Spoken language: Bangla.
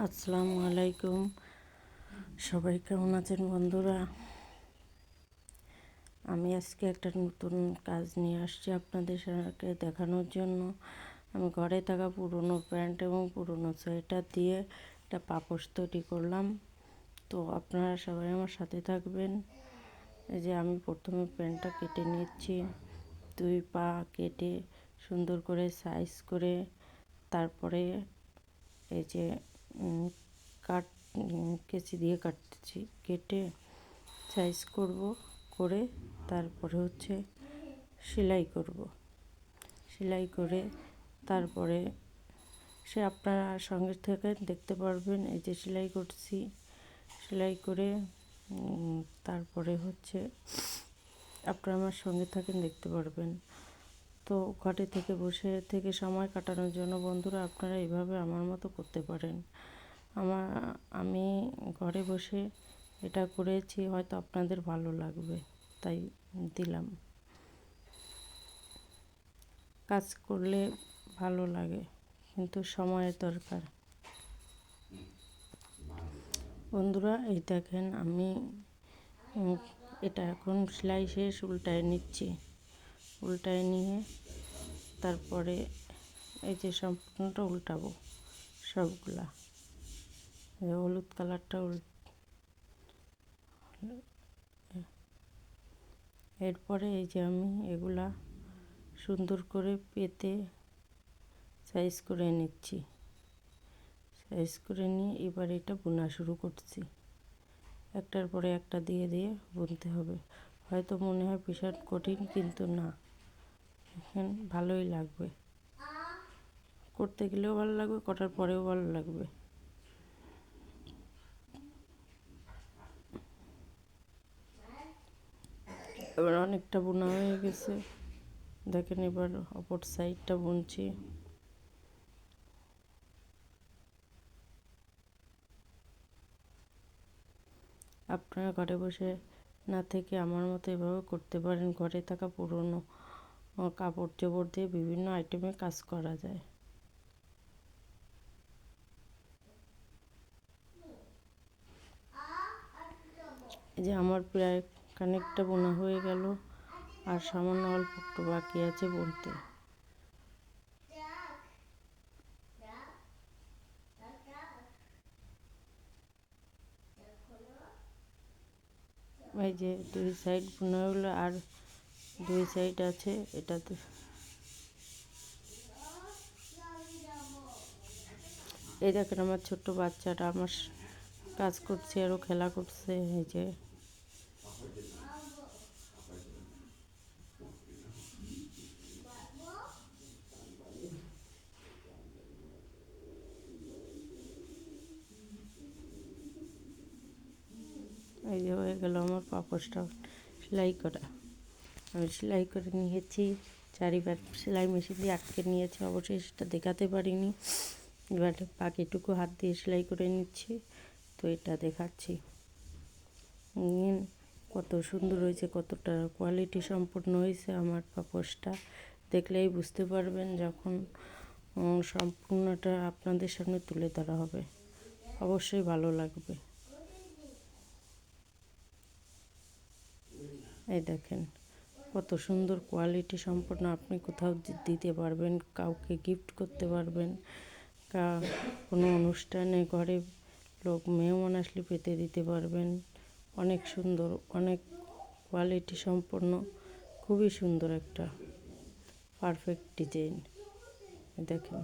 আসসালামু আলাইকুম। সবাই কেমন আছেন বন্ধুরা? আমি আজকে একটা নতুন কাজ নিয়ে আসছি আপনাদের সাথে দেখানোর জন্য। আমি ঘরে থাকা পুরনো প্যান্ট এবং পুরনো সোয়েটার দিয়ে একটা পাপোশ তৈরি করলাম। তো আপনারা সবাই আমার সাথে থাকবেন। এই যে আমি প্রথমে প্যান্টটা কেটে নিচ্ছি, 2 পা কেটে সুন্দর করে সাইজ করে, তারপরে এই যে কেচি দিয়ে কাটতেছি, কেটে সাইজ করব, করে তারপরে হচ্ছে সেলাই করব। সেলাই করে তারপরে আপনারা সঙ্গে থেকে দেখতে পারবেন। এই যে সেলাই করছি, সেলাই করে তারপরে হচ্ছে আপনারা আমার সঙ্গে থাকেন, দেখতে পারবেন। তো ঘরে থেকে বসে থেকে সময় কাটানোর জন্য বন্ধুরা আপনারা এইভাবে আমার মতো করতে পারেন। আমি ঘরে বসে এটা করেছি, হয়তো আপনাদের ভালো লাগবে তাই দিলাম। কাজ করলে ভালো লাগে, কিন্তু সময়ের দরকার। বন্ধুরা এই দেখেন, আমি এটা এখন সেলাই শেষ, উল্টায় নিচ্ছি। উল্টায় নিয়ে তারপরে এই যে সম্পূর্ণটা উল্টাবো, সবগুলা হলুদ কালারটা এরপরে এই যে আমি এগুলা সুন্দর করে পেতে সাইজ করে নিচ্ছি। সাইজ করে নিয়ে এবার এটা বোনা শুরু করছি। একটার পরে একটা দিয়ে দিয়ে বুনতে হবে। হয়তো মনে হয় ভীষণ কঠিন, কিন্তু না, এখন ভালোই লাগবে। করতে গেলেও ভালো লাগবে, করার পরেও ভালো লাগবে। এবার অনেকটা বোনা হয়ে গেছে, দেখেন। এবার অপর সাইডটা বুনছি। আপনারা ঘরে বসে না থেকে আমার মতো এভাবে করতে পারেন। ঘরে থাকা পুরনো কাপড় চোপড় দিয়ে বিভিন্ন আইটেমে কাজ করা যায়। এই যে আমার প্রায় খানিকটা বোনা হয়ে গেল, আর সামান্য অল্প একটু বাকি আছে বুনতে। এই যে 2 সাইড বোনা হলো, আর 2 সাইড আছে এটাতে। এই দেখেন আমার ছোট্ট বাচ্চাটা আমার কাজ করছে, আরও খেলা করছে। এই যে এই যে হয়ে গেল আমার পাপোশটা সেলাই করা। আমি সেলাই করে নিয়েছি, চারিবার সেলাই মেশিন দিয়ে আটকে নিয়েছি, অবশ্যই সেটা দেখাতে পারিনি। এবার বাকিটুকু হাত দিয়ে সেলাই করে নিচ্ছি, তো এটা দেখাচ্ছি। কত সুন্দর হয়েছে, কতটা কোয়ালিটি সম্পূর্ণ হয়েছে আমার পাপোশটা। দেখলেই বুঝতে পারবেন যখন সম্পূর্ণটা আপনাদের সামনে তুলে ধরা হবে, অবশ্যই ভালো লাগবে। এই দেখেন কত সুন্দর কোয়ালিটি সম্পন্ন। আপনি কোথাও দিতে পারবেন, কাউকে গিফট করতে পারবেন, কোনো অনুষ্ঠানে ঘরে লোক মেহমান আসলে পেতে দিতে পারবেন। অনেক সুন্দর, অনেক কোয়ালিটি সম্পন্ন, খুবই সুন্দর একটা পারফেক্ট ডিজাইন। দেখেন।